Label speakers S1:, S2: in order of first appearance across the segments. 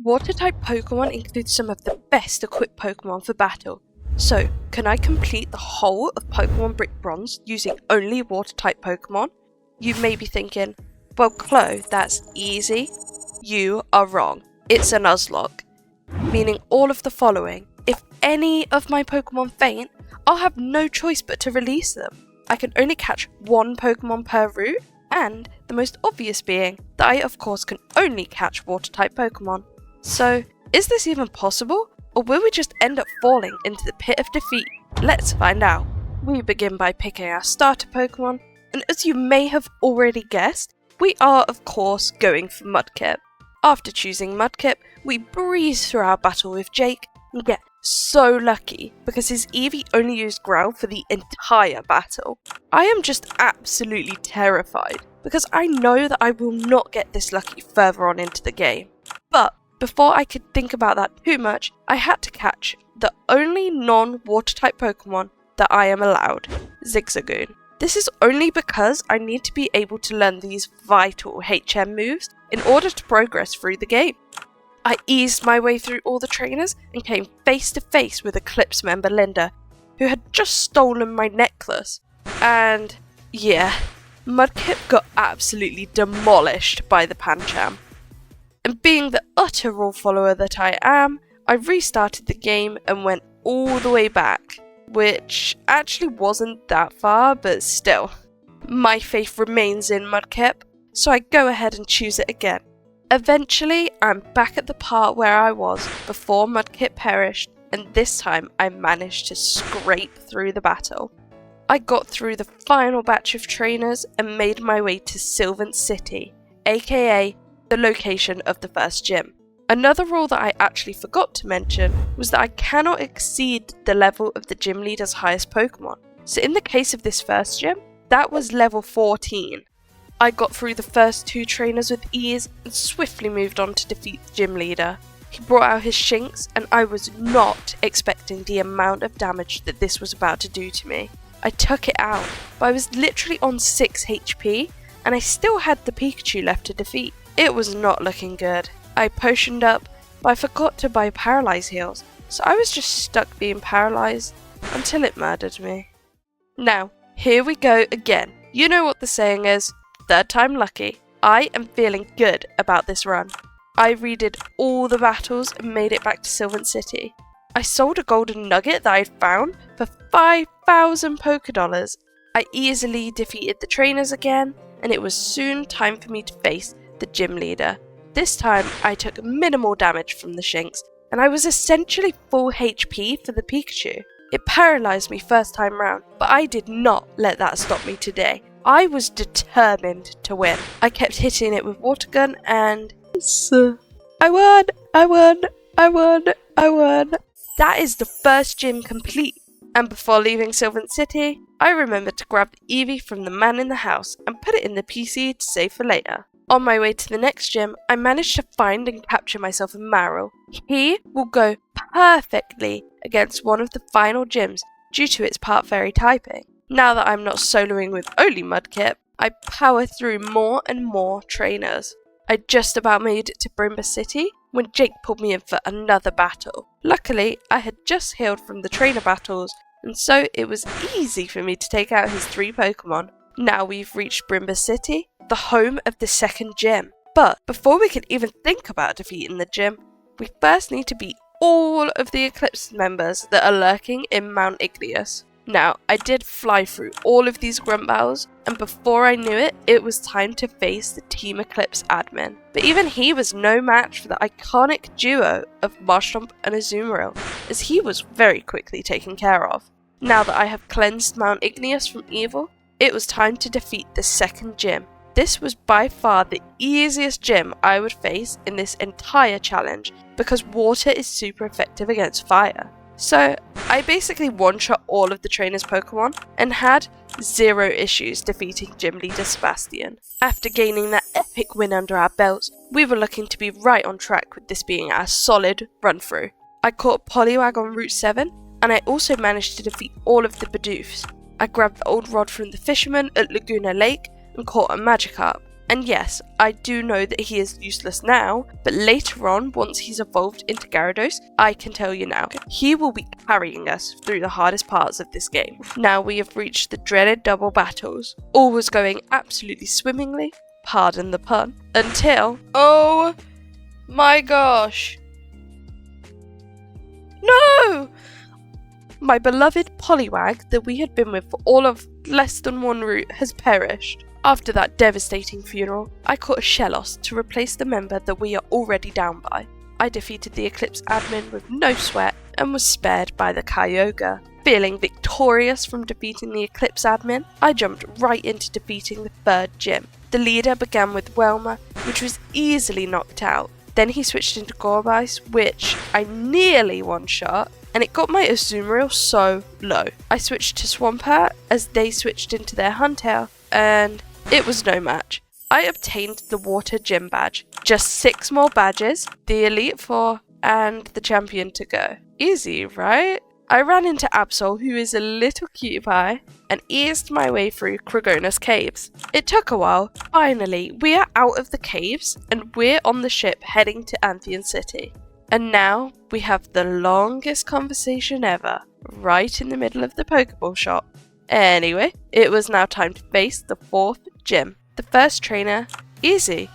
S1: Water-type Pokemon includes some of the best equipped Pokemon for battle. So, can I complete the whole of Pokemon Brick Bronze using only Water-type Pokemon? You may be thinking, well Chloe, that's easy. You are wrong. It's a Nuzlocke, meaning all of the following. If any of my Pokemon faint, I'll have no choice but to release them. I can only catch one Pokemon per route, and the most obvious being that I of course can only catch Water-type Pokemon. So, is this even possible? Or will we just end up falling into the pit of defeat? Let's find out. We begin by picking our starter Pokemon, and as you may have already guessed, we are of course going for Mudkip. After choosing Mudkip, we breeze through our battle with Jake and get so lucky because his Eevee only used Growl for the entire battle. I am just absolutely terrified because I know that I will not get this lucky further on into the game. But before I could think about that too much, I had to catch the only non-water type Pokemon that I am allowed, Zigzagoon. This is only because I need to be able to learn these vital HM moves in order to progress through the game. I eased my way through all the trainers and came face to face with Eclipse member Linda, who had just stolen my necklace. And yeah, Mudkip got absolutely demolished by the Pancham. And being the utter rule follower that I am, I restarted the game and went all the way back, which actually wasn't that far, but still. My faith remains in Mudkip, so I go ahead and choose it again. Eventually, I'm back at the part where I was before Mudkip perished, and this time I managed to scrape through the battle. I got through the final batch of trainers and made my way to Sylvan City, aka the location of the first gym. Another rule that I actually forgot to mention was that I cannot exceed the level of the gym leader's highest Pokemon. So in the case of this first gym, that was level 14. I got through the first two trainers with ease and swiftly moved on to defeat the gym leader. He brought out his Shinx and I was not expecting the amount of damage that this was about to do to me. I took it out, but I was literally on 6 HP and I still had the Pikachu left to defeat. It was not looking good. I potioned up, but I forgot to buy Paralyze heals, so I was just stuck being paralysed until it murdered me. Now, here we go again. You know what the saying is, third time lucky. I am feeling good about this run. I redid all the battles and made it back to Sylvan City. I sold a golden nugget that I had found for 5,000 Pokédollars. I easily defeated the trainers again, and it was soon time for me to face the gym leader. This time I took minimal damage from the Shinx, and I was essentially full HP for the Pikachu. It paralysed me first time round, but I did not let that stop me today. I was determined to win. I kept hitting it with Water Gun and I won! That is the first gym complete. And before leaving Sylvan City, I remembered to grab the Eevee from the man in the house and put it in the PC to save for later. On my way to the next gym, I managed to find and capture myself a Marill. He will go perfectly against one of the final gyms due to its part fairy typing. Now that I'm not soloing with only Mudkip, I power through more and more trainers. I just about made it to Brimba City when Jake pulled me in for another battle. Luckily, I had just healed from the trainer battles, and so it was easy for me to take out his 3 Pokemon. Now we've reached Brimba City, the home of the second gym. But before we can even think about defeating the gym, we first need to beat all of the Eclipse members that are lurking in Mount Igneous. Now, I did fly through all of these grunt battles, and before I knew it, it was time to face the Team Eclipse admin. But even he was no match for the iconic duo of Marshtomp and Azumarill, as he was very quickly taken care of. Now that I have cleansed Mount Igneous from evil, it was time to defeat the second gym. This was by far the easiest gym I would face in this entire challenge because water is super effective against fire. So I basically one-shot all of the trainers' Pokemon and had 0 issues defeating Gym Leader Sebastian. After gaining that epic win under our belts, we were looking to be right on track with this being our solid run-through. I caught Poliwag on Route 7 and I also managed to defeat all of the Bidoofs. I grabbed the old rod from the fisherman at Laguna Lake and caught a Magikarp. And yes, I do know that he is useless now, but later on, once he's evolved into Gyarados, I can tell you now, he will be carrying us through the hardest parts of this game. Now we have reached the dreaded double battles. All was going absolutely swimmingly, pardon the pun, until... Oh my gosh! No! My beloved Poliwag that we had been with for all of less than one route has perished. After that devastating funeral, I caught a Shellos to replace the member that we are already down by. I defeated the Eclipse admin with no sweat and was spared by the Kyogre. Feeling victorious from defeating the Eclipse admin, I jumped right into defeating the third gym. The leader began with Welmer, which was easily knocked out. Then he switched into Gourbice, which I nearly one-shot, and it got my Azumarill so low. I switched to Swampert as they switched into their Huntail, and it was no match. I obtained the Water Gym badge. Just 6 more badges, the Elite Four, and the Champion to go. Easy, right? I ran into Absol, who is a little cutie pie, and eased my way through Kragona's caves. It took a while. Finally, we are out of the caves, and we're on the ship heading to Anthean City. And now, we have the longest conversation ever, right in the middle of the Pokeball shop. Anyway, it was now time to face the 4th gym. The first trainer, easy.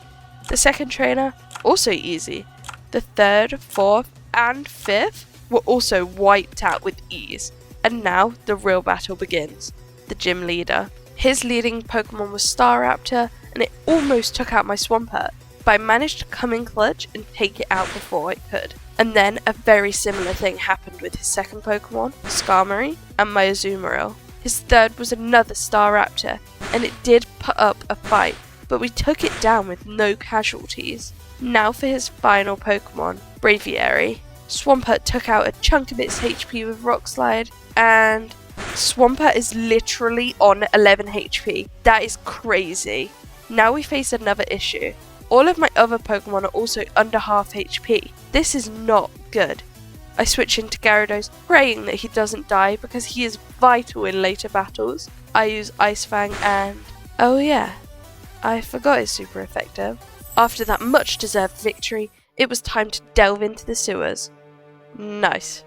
S1: The second trainer, also easy. The 3rd, 4th, and 5th were also wiped out with ease. And now the real battle begins. The gym leader. His leading Pokemon was Staraptor, and it almost took out my Swampert, but I managed to come in clutch and take it out before it could. And then a very similar thing happened with his second Pokemon, Skarmory, and my Azumarill. His third was another Staraptor, and it did put up a fight, but we took it down with no casualties. Now for his final Pokemon, Braviary. Swampert took out a chunk of its HP with Rock Slide, and Swampert is literally on 11 HP. That is crazy. Now we face another issue. All of my other Pokemon are also under half HP. This is not good. I switch into Gyarados, praying that he doesn't die because he is vital in later battles. I use Ice Fang and... oh yeah, I forgot it's super effective. After that much deserved victory, it was time to delve into the sewers. Nice.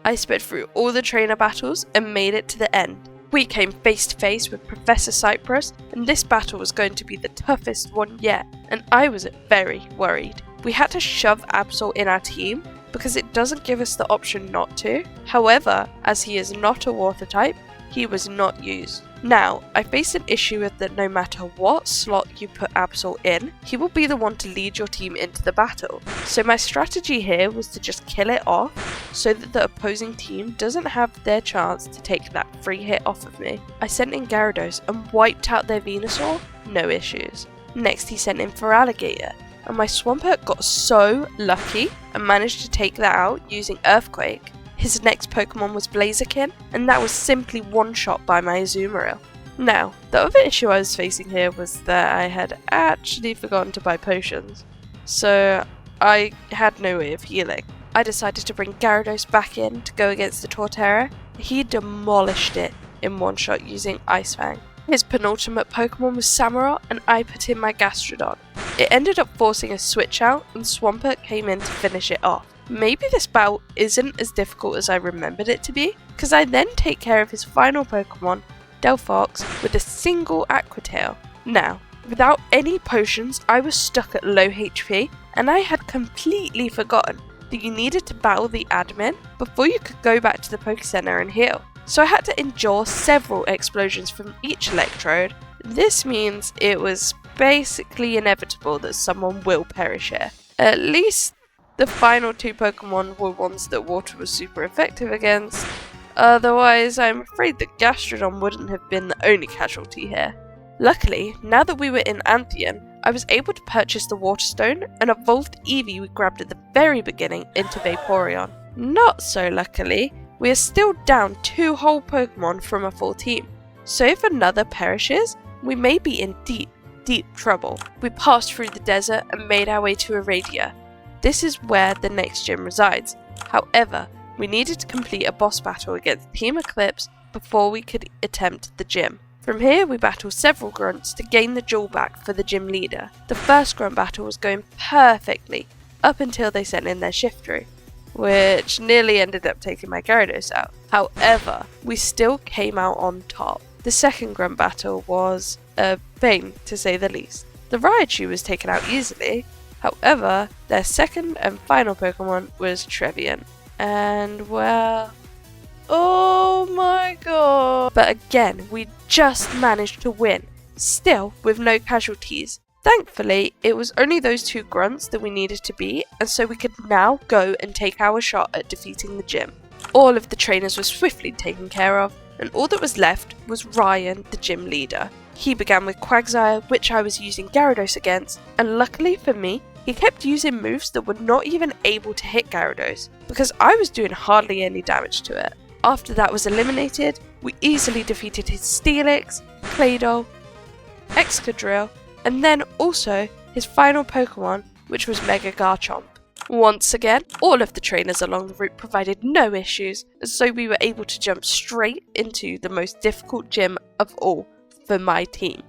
S1: I sped through all the trainer battles and made it to the end. We came face to face with Professor Cypress, and this battle was going to be the toughest one yet, and I was very worried. We had to shove Absol in our team because it doesn't give us the option not to. However, as he is not a water type, he was not used. Now, I face an issue with that no matter what slot you put Absol in, he will be the one to lead your team into the battle. So my strategy here was to just kill it off so that the opposing team doesn't have their chance to take that free hit off of me. I sent in Gyarados and wiped out their Venusaur, no issues. Next he sent in Feraligatr, and my Swampert got so lucky and managed to take that out using Earthquake. His next Pokemon was Blaziken, and that was simply one-shot by my Azumarill. Now, the other issue I was facing here was that I had actually forgotten to buy potions, so I had no way of healing. I decided to bring Gyarados back in to go against the Torterra. He demolished it in one shot using Ice Fang. His penultimate Pokemon was Samurott, and I put in my Gastrodon. It ended up forcing a switch out, and Swampert came in to finish it off. Maybe this bout isn't as difficult as I remembered it to be, because I then take care of his final Pokemon, Delphox, with a single Aqua Tail. Now, without any potions, I was stuck at low HP, and I had completely forgotten that you needed to battle the admin before you could go back to the Poké Center and heal. So I had to endure several explosions from each Electrode. This means it was basically inevitable that someone will perish here. At least the final 2 Pokemon were ones that water was super effective against. Otherwise, I'm afraid that Gastrodon wouldn't have been the only casualty here. Luckily, now that we were in Anthean, I was able to purchase the Water Stone and evolved Eevee we grabbed at the very beginning into Vaporeon. Not so luckily, we are still down 2 whole Pokemon from a full team. So if another perishes, we may be in deep trouble. We passed through the desert and made our way to Aradia. This is where the next gym resides. However, we needed to complete a boss battle against Team Eclipse before we could attempt the gym. From here we battled several grunts to gain the jewel back for the gym leader. The first grunt battle was going perfectly up until they sent in their Shiftry, which nearly ended up taking my Gyarados out. However, we still came out on top. The second grunt battle was a pain, to say the least. The Raichu was taken out easily. However, their second and final Pokemon was Trevenant. And well, oh my god. But again, we just managed to win, still with no casualties. Thankfully, it was only those 2 grunts that we needed to beat, and so we could now go and take our shot at defeating the gym. All of the trainers were swiftly taken care of, and all that was left was Ryan, the gym leader. He began with Quagsire, which I was using Gyarados against, and luckily for me, he kept using moves that were not even able to hit Gyarados, because I was doing hardly any damage to it. After that was eliminated, we easily defeated his Steelix, Claydol, Excadrill, and then also his final Pokemon, which was Mega Garchomp. Once again, all of the trainers along the route provided no issues, and so we were able to jump straight into the most difficult gym of all for my team,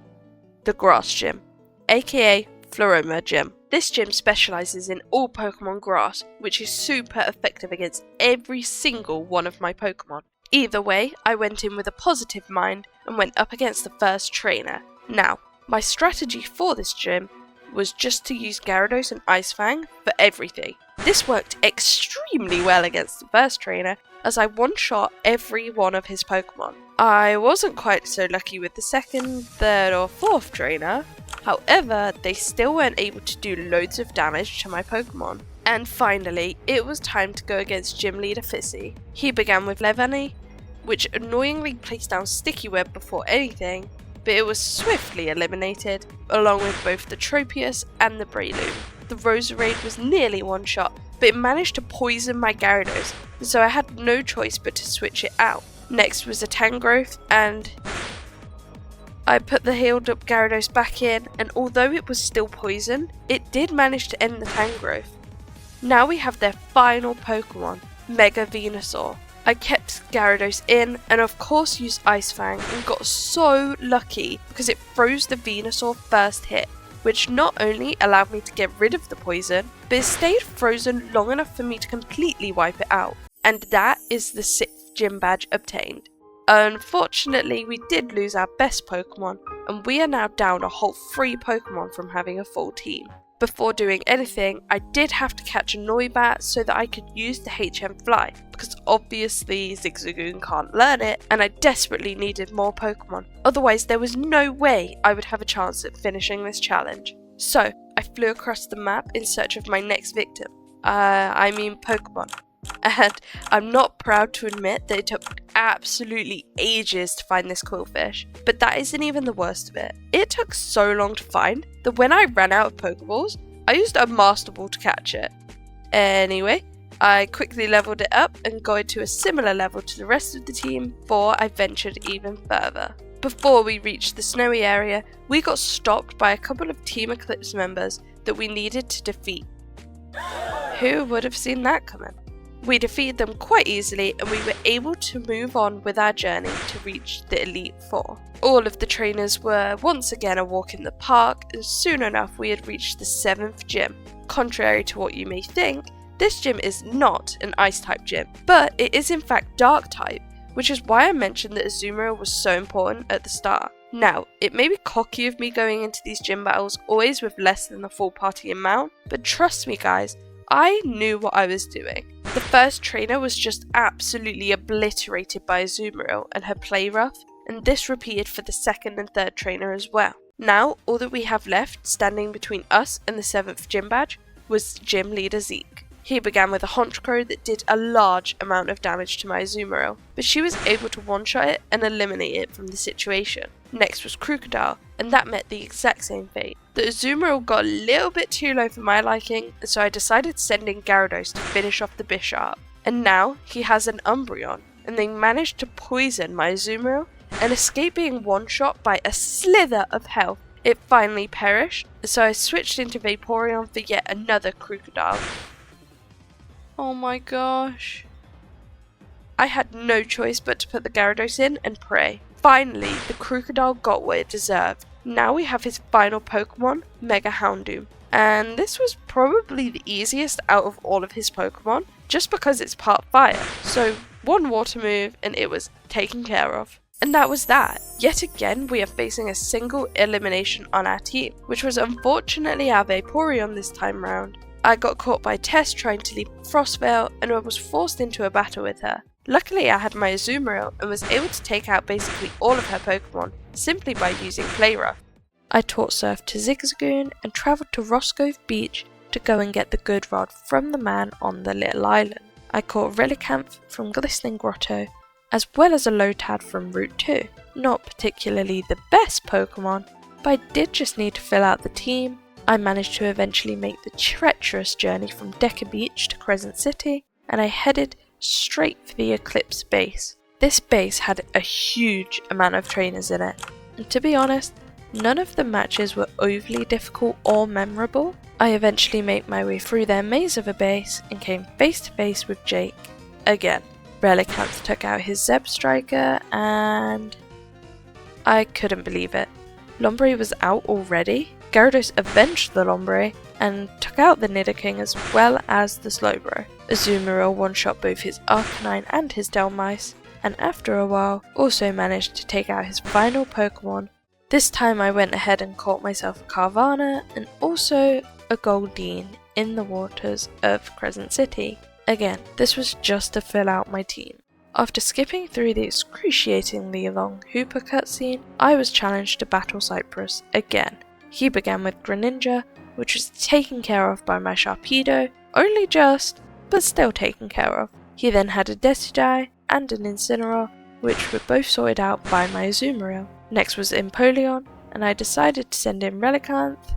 S1: the Grass Gym, aka Floroma Gym. This gym specialises in all Pokemon Grass, which is super effective against every single one of my Pokemon. Either way, I went in with a positive mind and went up against the first trainer. Now, my strategy for this gym was just to use Gyarados and Ice Fang for everything. This worked extremely well against the first trainer, as I one-shot every one of his Pokemon. I wasn't quite so lucky with the second, third or fourth trainer. However, they still weren't able to do loads of damage to my Pokemon. And finally, it was time to go against Gym Leader Fissy. He began with Leavanny, which annoyingly placed down Sticky Web before anything, but it was swiftly eliminated, along with both the Tropius and the Breloom. The Roserade was nearly one-shot, but it managed to poison my Gyarados, so I had no choice but to switch it out. Next was a Tangrowth, and I put the healed up Gyarados back in, and although it was still poisoned, it did manage to end the Tangrowth. Now we have their final Pokemon, Mega Venusaur. I kept Gyarados in, and of course used Ice Fang, and got so lucky because it froze the Venusaur first hit, which not only allowed me to get rid of the poison, but it stayed frozen long enough for me to completely wipe it out. And that is the 6th gym badge obtained. Unfortunately, we did lose our best Pokemon, and we are now down a whole 3 Pokemon from having a full team. Before doing anything, I did have to catch a Noibat so that I could use the HM Fly, because obviously Zigzagoon can't learn it, and I desperately needed more Pokemon. Otherwise, there was no way I would have a chance at finishing this challenge. So, I flew across the map in search of my next victim. Pokemon. And I'm not proud to admit that it took absolutely ages to find this Quillfish, but that isn't even the worst of it. It took so long to find that when I ran out of Pokeballs, I used a Master Ball to catch it. Anyway, I quickly leveled it up and got it to a similar level to the rest of the team before I ventured even further. Before we reached the snowy area, we got stopped by a couple of Team Eclipse members that we needed to defeat. Who would have seen that coming? We defeated them quite easily, and we were able to move on with our journey to reach the Elite Four. All of the trainers were once again a walk in the park, and soon enough we had reached the 7th gym. Contrary to what you may think, this gym is not an Ice-type gym, but it is in fact Dark-type, which is why I mentioned that Azumarill was so important at the start. Now, it may be cocky of me going into these gym battles always with less than the full party amount, but trust me guys, I knew what I was doing. The first trainer was just absolutely obliterated by Azumarill and her Play Rough, and this repeated for the second and third trainer as well. Now, all that we have left standing between us and the 7th gym badge was Gym Leader Zeke. He began with a Honchkrow that did a large amount of damage to my Azumarill, but she was able to one-shot it and eliminate it from the situation. Next was Krookodile, and that met the exact same fate. The Azumarill got a little bit too low for my liking, so I decided to send in Gyarados to finish off the Bisharp. And now he has an Umbreon, and they managed to poison my Azumarill and escape being one-shot by a slither of health. It finally perished, so I switched into Vaporeon for yet another Krookodile. Oh my gosh. I had no choice but to put the Gyarados in and pray. finally, the Crocodile got what it deserved. Now we have his final Pokemon, Mega Houndoom. And this was probably the easiest out of all of his Pokemon, just because it's part fire. So one water move and it was taken care of. And that was that. Yet again, we are facing a single elimination on our team, which was unfortunately our Vaporeon this time round. I got caught by Tess trying to leap Frostvale and I was forced into a battle with her. Luckily I had my Azumarill and was able to take out basically all of her Pokemon simply by using Play Rough. I taught Surf to Zigzagoon and travelled to Roscove Beach to go and get the good rod from the man on the little island. I caught Relicanth from Glistening Grotto, as well as a Lotad from Route 2. Not particularly the best Pokemon, but I did just need to fill out the team. I managed to eventually make the treacherous journey from Decker Beach to Crescent City, and I headed straight for the Eclipse base. This base had a huge amount of trainers in it, and to be honest, none of the matches were overly difficult or memorable. I eventually made my way through their maze of a base and came face to face with Jake again. Relicanth took out his Zeb Striker and I couldn't believe it. Lombre was out already. Gyarados avenged the Lombre and took out the Nidoking as well as the Slowbro. Azumarill one-shot both his Arcanine and his Dhelmise, and after a while also managed to take out his final Pokemon. This time I went ahead and caught myself a Carvanha and also a Goldeen in the waters of Crescent City. Again, this was just to fill out my team. After skipping through the excruciatingly long Hooper cutscene, I was challenged to battle Cypress again. He began with Greninja, which was taken care of by my Sharpedo, only just, but still taken care of. He then had a Decidueye and an Incineroar, which were both sorted out by my Azumarill. Next was Empoleon, and I decided to send in Relicanth.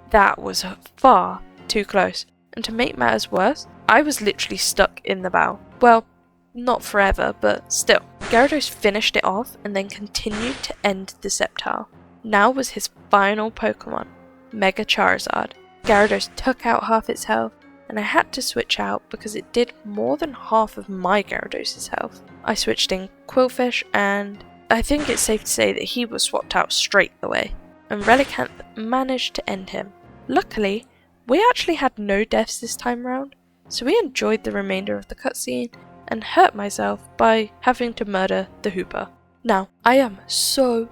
S1: That was far too close, and to make matters worse, I was literally stuck in the battle. Well, not forever, but still. Gyarados finished it off and then continued to end the Sceptile. Now was his final Pokemon, Mega Charizard. Gyarados took out half its health, and I had to switch out because it did more than half of my Gyarados' health. I switched in Qwilfish, and I think it's safe to say that he was swapped out straight away, and Relicanth managed to end him. Luckily, we actually had no deaths this time round, so we enjoyed the remainder of the cutscene and hurt myself by having to murder the Hooper. Now, I am so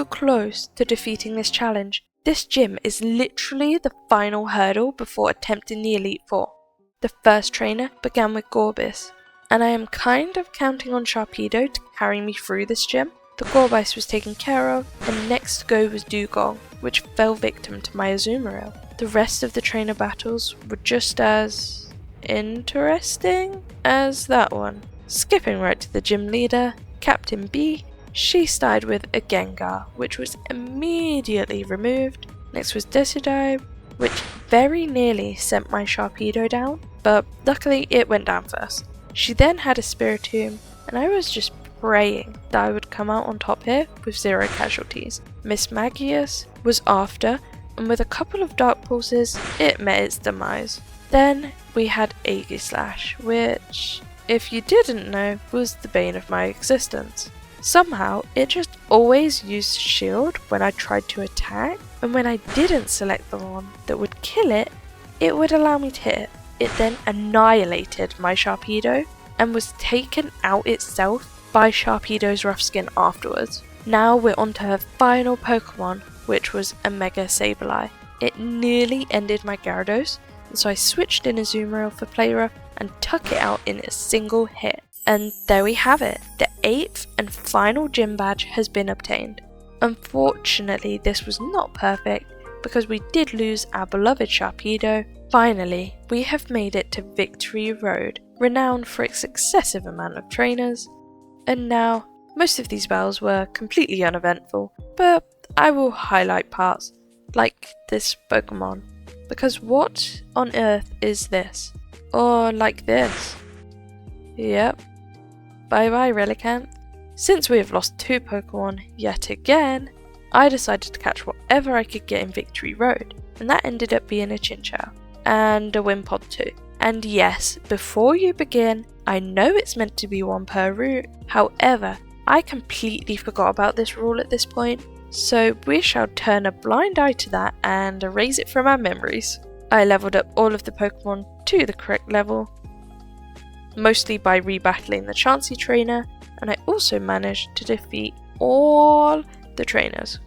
S1: close to defeating this challenge. This gym is literally the final hurdle before attempting the Elite Four. The first trainer began with Gorbis, and I am kind of counting on Sharpedo to carry me through this gym. The Gorbis was taken care of, and next to go was Dugong, which fell victim to my Azumarill. The rest of the trainer battles were just as interesting as that one. Skipping right to the gym leader, Captain B, she started with a Gengar, which was immediately removed. Next was Decidueye, which very nearly sent my Sharpedo down, but luckily it went down first. She then had a Spiritomb, and I was just praying that I would come out on top here with 0 casualties. Miss Magius was after, and with a couple of Dark Pulses, it met its demise. Then we had Aegislash, which, if you didn't know, was the bane of my existence. Somehow, it just always used shield when I tried to attack, and when I didn't select the one that would kill it, it would allow me to hit it. It then annihilated my Sharpedo and was taken out itself by Sharpedo's rough skin afterwards. Now we're on to her final Pokemon, which was a Mega Sableye. It nearly ended my Gyarados, and so I switched in Azumarill for Play Rough and took it out in a single hit. And there we have it, the 8th and final gym badge has been obtained. Unfortunately, this was not perfect because we did lose our beloved Sharpedo. Finally, we have made it to Victory Road, renowned for its excessive amount of trainers. And now, most of these battles were completely uneventful, but I will highlight parts, like this Pokemon. Because what on earth is this? Or like this? Yep. Bye bye Relicanth. Since we have lost 2 Pokemon yet again, I decided to catch whatever I could get in Victory Road, and that ended up being a Chinchou and a Wimpod too. And yes, before you begin, I know it's meant to be 1 per route, however, I completely forgot about this rule at this point, so we shall turn a blind eye to that and erase it from our memories. I leveled up all of the Pokemon to the correct level, mostly by rebattling the Chansey trainer, and I also managed to defeat all the trainers.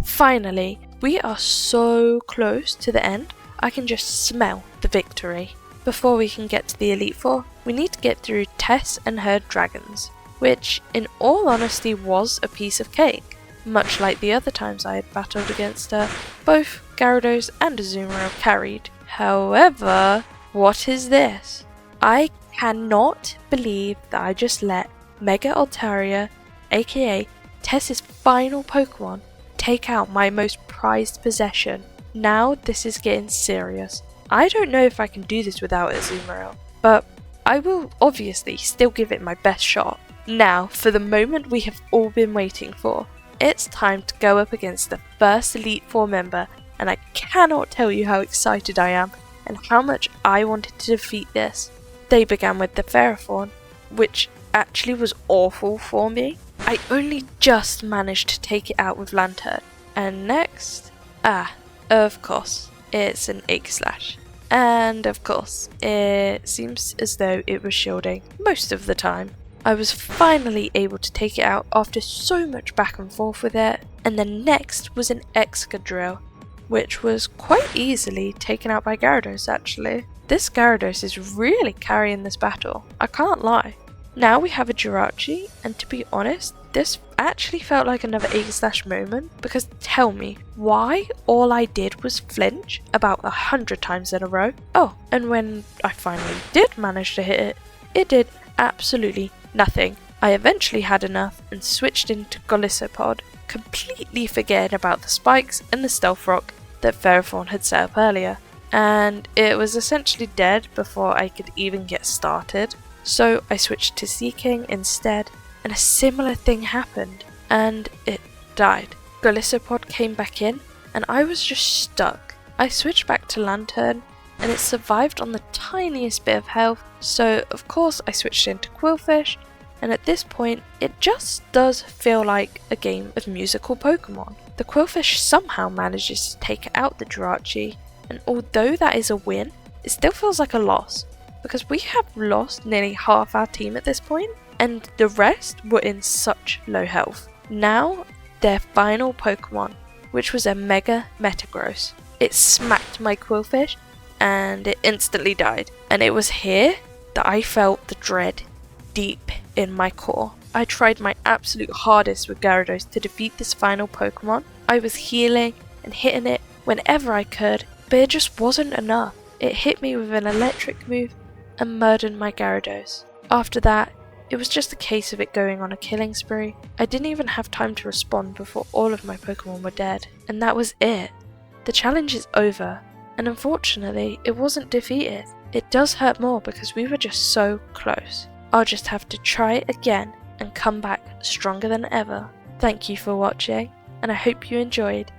S1: Finally, we are so close to the end, I can just smell the victory. Before we can get to the Elite Four, we need to get through Tess and her dragons, which in all honesty was a piece of cake. Much like the other times I had battled against her, both Gyarados and Azumarill carried. However, what is this? I cannot believe that I just let Mega Altaria, aka Tess's final Pokemon, take out my most prized possession. Now this is getting serious. I don't know if I can do this without Azumarill, but I will obviously still give it my best shot. Now, for the moment we have all been waiting for. It's time to go up against the first Elite Four member, and I cannot tell you how excited I am and how much I wanted to defeat this. They began with the Ferrothorn, which actually was awful for me. I only just managed to take it out with Lanturn. And next, of course, it's an Aegislash. And of course, it seems as though it was shielding most of the time. I was finally able to take it out after so much back and forth with it. And then next was an Excadrill, which was quite easily taken out by Gyarados actually. This Gyarados is really carrying this battle, I can't lie. Now we have a Jirachi, and to be honest, this actually felt like another Aegislash moment, because tell me, why all I did was flinch about 100 times in a row? Oh, and when I finally did manage to hit it, it did absolutely nothing. I eventually had enough and switched into Golisopod, completely forgetting about the spikes and the Stealth Rock that Ferrothorn had set up earlier. And it was essentially dead before I could even get started. So I switched to Seaking instead, and a similar thing happened, and it died. Golisopod came back in, and I was just stuck. I switched back to Lanturn, and it survived on the tiniest bit of health, so of course I switched into Qwilfish, and at this point it just does feel like a game of musical Pokemon. The Qwilfish somehow manages to take out the Jirachi, and although that is a win, it still feels like a loss, because we have lost nearly half our team at this point, and the rest were in such low health. Now, their final Pokemon, which was a Mega Metagross. It smacked my Qwilfish, and it instantly died. And it was here that I felt the dread deep in my core. I tried my absolute hardest with Gyarados to defeat this final Pokemon. I was healing and hitting it whenever I could, but it just wasn't enough. It hit me with an electric move and murdered my Gyarados. After that, it was just a case of it going on a killing spree. I didn't even have time to respond before all of my Pokemon were dead, and that was it. The challenge is over, and unfortunately, it wasn't defeated. It does hurt more because we were just so close. I'll just have to try it again and come back stronger than ever. Thank you for watching, and I hope you enjoyed.